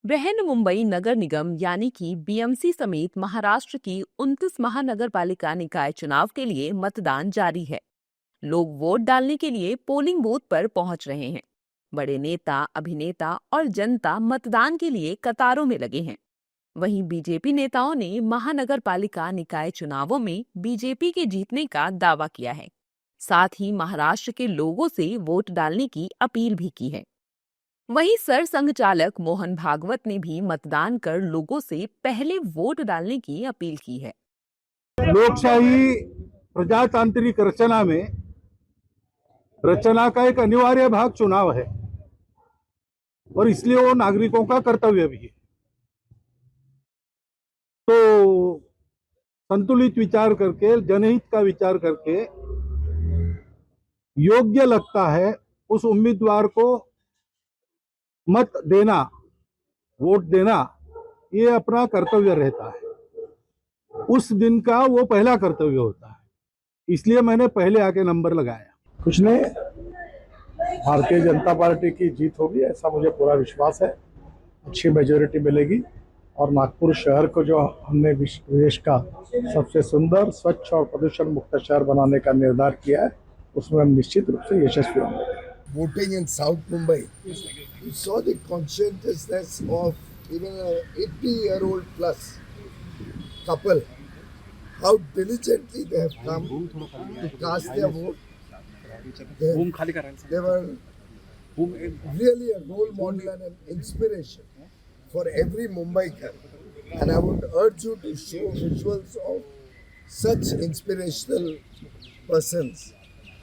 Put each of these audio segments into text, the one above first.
बृहन मुंबई नगर निगम यानी कि बीएमसी समेत महाराष्ट्र की 29 महानगर पालिका निकाय चुनाव के लिए मतदान जारी है। लोग वोट डालने के लिए पोलिंग बूथ पर पहुंच रहे हैं। बड़े नेता, अभिनेता और जनता मतदान के लिए कतारों में लगे हैं। वहीं बीजेपी नेताओं ने महानगर पालिका निकाय चुनावों में बीजेपी के जीतने का दावा किया है। साथ ही महाराष्ट्र के लोगों से वोट डालने की अपील भी की है। वहीं सर संघ चालक मोहन भागवत ने भी मतदान कर लोगों से पहले वोट डालने की अपील की है। लोकशाही प्रजातांत्रिक रचना का एक अनिवार्य भाग चुनाव है और इसलिए वो नागरिकों का कर्तव्य भी है। तो संतुलित विचार करके, जनहित का विचार करके योग्य लगता है उस उम्मीदवार को मत देना, वोट देना, ये अपना कर्तव्य रहता है। उस दिन का वो पहला कर्तव्य होता है, इसलिए मैंने पहले आके नंबर लगाया। कुछ नहीं, भारतीय जनता पार्टी की जीत होगी ऐसा मुझे पूरा विश्वास है। अच्छी मेजोरिटी मिलेगी और नागपुर शहर को जो हमने देश का सबसे सुंदर, स्वच्छ और प्रदूषण मुक्त शहर बनाने का निर्धार किया है, उसमें हम निश्चित रूप से यशस्वी होंगे। Voting in South Mumbai, you saw the conscientiousness of even a 80-year-old plus couple, how diligently they have come to cast their vote. They were really a role model and an inspiration for every Mumbaiker. And I would urge you to show visuals of such inspirational persons.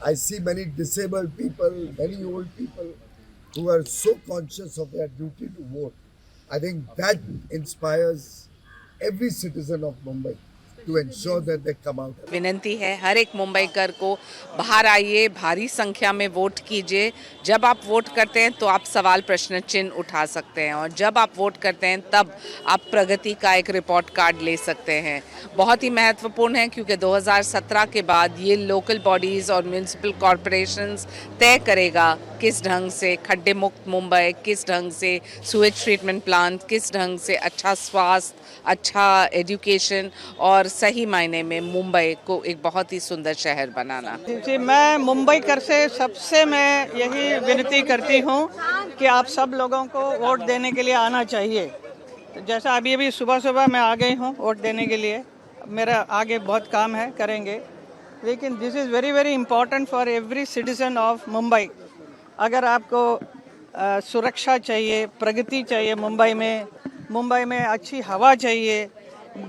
I see many disabled people, many old people who are so conscious of their duty to vote. I think that inspires every citizen of Mumbai to ensure that they come out. विनती है हर एक मुंबईकर को, बाहर आइए, भारी संख्या में vote कीजिए। जब आप वोट करते हैं तो आप सवाल प्रश्न चिन्ह उठा सकते हैं और जब आप वोट करते हैं तब आप प्रगति का एक रिपोर्ट कार्ड ले सकते हैं। बहुत ही महत्वपूर्ण है क्योंकि 2017 के बाद ये लोकल बॉडीज़ और म्यूनिसिपल कॉरपोरेशंस तय करेगा किस ढंग से खड्डे मुक्त मुंबई, किस ढंग से सुएज ट्रीटमेंट प्लांट, किस ढंग से अच्छा स्वास्थ्य, अच्छा एजुकेशन और सही मायने में मुंबई को एक बहुत ही सुंदर शहर बनाना। जी, मैं मुंबई कर से सबसे मैं यही विनती करती हूँ कि आप सब लोगों को वोट देने के लिए आना चाहिए। तो जैसा अभी सुबह सुबह मैं आ गई हूँ वोट देने के लिए, मेरा आगे बहुत काम है, करेंगे, लेकिन this is very very important for every citizen of Mumbai. अगर आपको सुरक्षा चाहिए, प्रगति चाहिए मुंबई में अच्छी हवा चाहिए,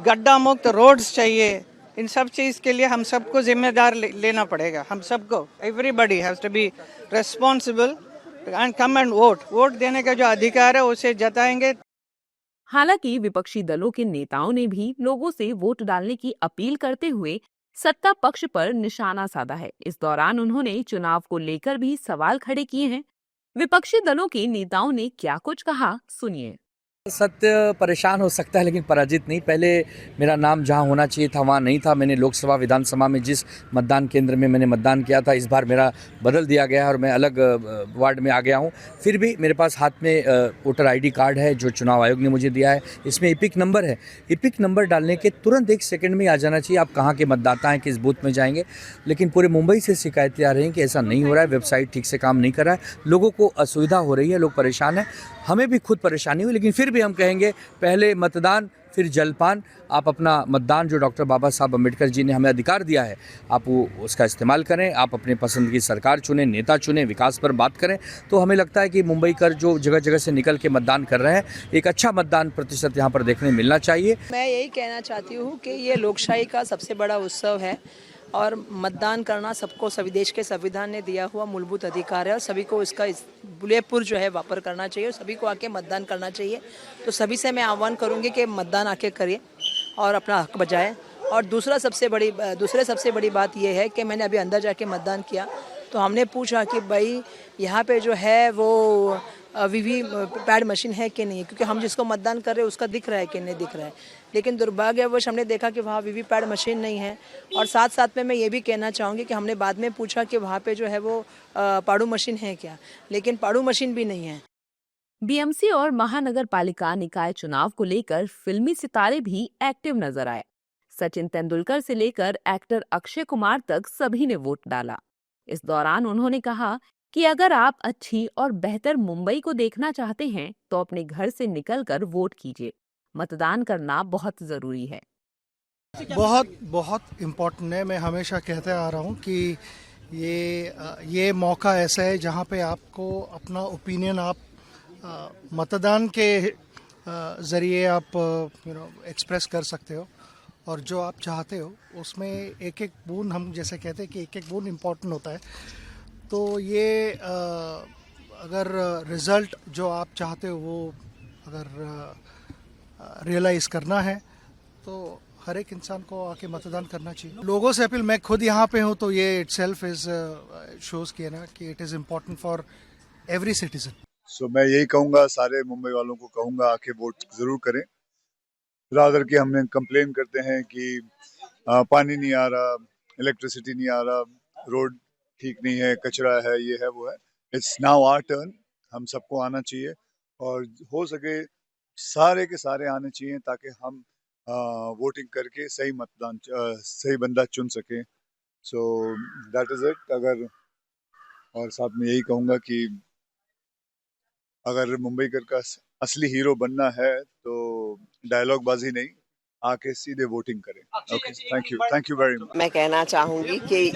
गड्ढा मुक्त रोड्स चाहिए, इन सब चीज़ के लिए हम सबको जिम्मेदार लेना पड़ेगा। हम सबको, everybody has to be responsible and come and vote देने का जो अधिकार है उसे जताएंगे। हालांकि विपक्षी दलों के नेताओं ने भी लोगों से वोट डालने की अपील करते हुए सत्ता पक्ष पर निशाना साधा है। इस दौरान उन्होंने चुनाव को लेकर भी सवाल खड़े किए हैं। विपक्षी दलों के नेताओं ने क्या कुछ कहा, सुनिए। सत्य परेशान हो सकता है लेकिन पराजित नहीं। पहले मेरा नाम जहां होना चाहिए था वहां नहीं था। मैंने लोकसभा विधानसभा में जिस मतदान केंद्र में मैंने मतदान किया था, इस बार मेरा बदल दिया गया है और मैं अलग वार्ड में आ गया हूं। फिर भी मेरे पास हाथ में वोटर आईडी कार्ड है जो चुनाव आयोग ने मुझे दिया है। इसमें इपिक नंबर है। इपिक नंबर डालने के तुरंत 1 सेकंड में आ जाना चाहिए आप कहाँ के मतदाता हैं, किस बूथ में जाएंगे। लेकिन पूरे मुंबई से शिकायतें आ रही हैं कि ऐसा नहीं हो रहा है, वेबसाइट ठीक से काम नहीं कर रहा है, लोगों को असुविधा हो रही है, लोग परेशान हैं। हमें भी खुद परेशानी हुई, लेकिन फिर भी हम कहेंगे पहले मतदान फिर जलपान। आप अपना मतदान जो डॉक्टर बाबा साहब अम्बेडकर जी ने हमें अधिकार दिया है, आप वो उसका इस्तेमाल करें। आप अपने पसंद की सरकार चुनें, नेता चुनें, विकास पर बात करें। तो हमें लगता है कि मुंबई कर जो जगह जगह से निकल के मतदान कर रहे हैं, एक अच्छा मतदान प्रतिशत यहाँ पर देखने मिलना चाहिए। मैं यही कहना चाहती हूँ कि ये लोकशाही का सबसे बड़ा उत्सव है और मतदान करना सबको, सभी देश के संविधान ने दिया हुआ मूलभूत अधिकार है और सभी को इसका पूरेपूर जो है वापर करना चाहिए और सभी को आके मतदान करना चाहिए। तो सभी से मैं आह्वान करूंगी कि मतदान आके करिए और अपना हक बजाएं। और दूसरे सबसे बड़ी बात यह है कि मैंने अभी अंदर जाके मतदान किया तो हमने पूछा कि भाई यहाँ पे जो है वो वीवी पैड मशीन है कि नहीं, क्योंकि हम जिसको मतदान कर रहे हैं उसका दिख रहा है कि नहीं दिख रहा है। लेकिन दुर्भाग्यवश हमने देखा कि वहाँ वीवी पैड मशीन नहीं है। और साथ साथ में मैं ये भी कहना चाहूँगी कि हमने बाद में पूछा कि वहाँ पे जो है वो पाड़ू मशीन है क्या, लेकिन पाड़ू मशीन भी नहीं है। बीएमसी और महानगर पालिका निकाय चुनाव को लेकर फिल्मी सितारे भी एक्टिव नजर आए। सचिन तेंदुलकर से लेकर एक्टर अक्षय कुमार तक सभी ने वोट डाला। इस दौरान उन्होंने कहा कि अगर आप अच्छी और बेहतर मुंबई को देखना चाहते हैं तो अपने घर से निकलकर वोट कीजिए। मतदान करना बहुत जरूरी है। बहुत बहुत इम्पोर्टेंट है। मैं हमेशा कहते आ रहा हूँ कि ये मौका ऐसा है जहाँ पे आपको अपना ओपिनियन आप मतदान के ज़रिए आप एक्सप्रेस कर सकते हो, और जो आप चाहते हो उसमें एक एक बूंद, हम जैसे कहते हैं कि एक एक बूंद इम्पोर्टेंट होता है। तो ये अगर रिज़ल्ट जो आप चाहते हो वो अगर रियलाइज़ करना है तो हर एक इंसान को आके मतदान करना चाहिए। लोगों से अपील, मैं खुद यहाँ पे हूँ तो ये इटसेल्फ इज शोज़ किया ना कि it is important for every citizen. So मैं यही कहूँगा, सारे मुंबई वालों को कहूँगा आके वोट ज़रूर करें। रादर कि हमने कंप्लेन करते हैं कि पानी नहीं आ रहा, इलेक्ट्रिसिटी नहीं आ रहा, रोड ठीक नहीं है, कचरा है, ये है वो है। It's now our turn. हम सबको आना चाहिए और हो सके सारे के सारे आने चाहिए ताकि हम वोटिंग करके सही बंदा चुन सकें। So that is it. और साथ में यही कहूँगा कि अगर मुंबईकर का असली हीरो बनना है तो डायलॉग बाजी नहीं, आके सीधे वोटिंग करें। Okay, thank you very much. मैं कहना चाहूँगी कि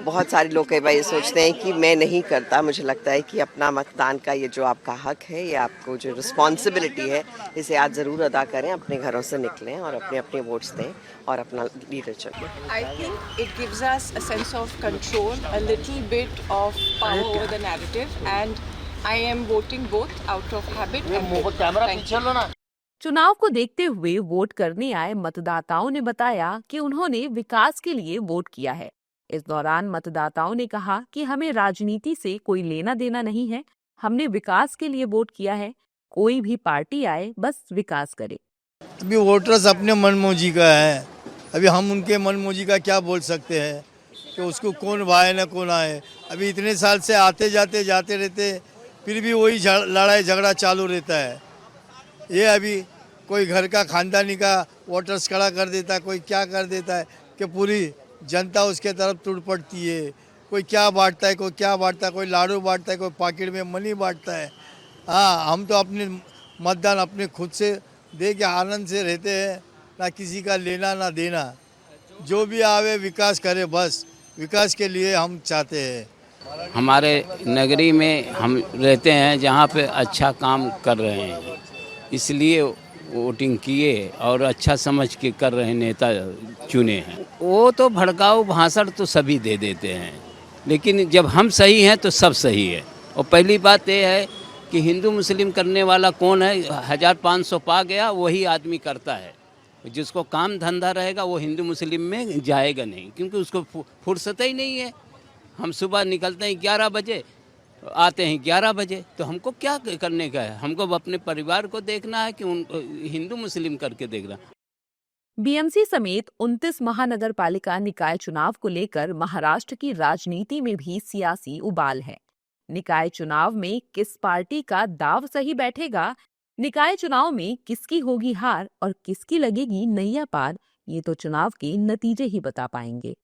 बहुत सारे लोग कई बार ये सोचते हैं कि मैं नहीं करता। मुझे लगता है कि अपना मतदान का ये जो आपका हक है, ये आपको जो रिस्पॉन्सिबिलिटी है, इसे आज ज़रूर अदा करें। अपने घरों से निकलें और अपने अपने वोट्स दें और अपना लीडर चुनें। I think it gives us a sense of control, a little bit of power over the narrative, and I am voting both out of habit and will. Thank you. चुनाव को देखते हुए vote करने आए मतदाताओं ने बताया कि उन्होंने विकास के लिए वोट किया है। इस दौरान मतदाताओं ने कहा कि हमें राजनीति से कोई लेना देना नहीं है, हमने विकास के लिए वोट किया है। कोई भी पार्टी आए, बस विकास करे। अभी वोटर्स अपने मनमौजी का है। अभी हम उनके मनमौजी का क्या बोल सकते हैं कि उसको कौन भाए ना कौन आए। अभी इतने साल से आते जाते रहते, फिर भी वही लड़ाई झगड़ा चालू रहता है। ये अभी कोई घर का खानदानी का वोटर्स खड़ा कर देता है, कोई क्या कर देता है कि पूरी जनता उसके तरफ टूट पड़ती है। कोई क्या बांटता है, कोई क्या बांटता है, कोई लाडू बांटता है, कोई पॉकेट में मनी बांटता है। हाँ, हम तो अपने मतदान अपने खुद से दे के आनंद से रहते हैं, ना किसी का लेना ना देना। जो भी आवे विकास करे, बस विकास के लिए हम चाहते हैं। हमारे नगरी में हम रहते हैं जहाँ पे अच्छा काम कर रहे हैं, इसलिए वोटिंग किए और अच्छा समझ के कर रहे नेता चुने हैं। वो तो भड़काऊ भाषण तो सभी दे देते हैं, लेकिन जब हम सही हैं तो सब सही है। और पहली बात ये है कि हिंदू मुस्लिम करने वाला कौन है? 1500 पा गया वही आदमी करता है। जिसको काम धंधा रहेगा वो हिंदू मुस्लिम में जाएगा नहीं, क्योंकि उसको फुर्सत ही नहीं है। हम सुबह निकलते हैं 11 बजे, आते हैं 11 बजे, तो हमको क्या करने का है? हमको अपने परिवार को देखना है कि हिंदू मुस्लिम करके देखना। बीएमसी समेत 29 महानगर पालिका निकाय चुनाव को लेकर महाराष्ट्र की राजनीति में भी सियासी उबाल है। निकाय चुनाव में किस पार्टी का दाव सही बैठेगा, निकाय चुनाव में किसकी होगी हार और किसकी लगेगी नैया पार, ये तो चुनाव के नतीजे ही बता पाएंगे।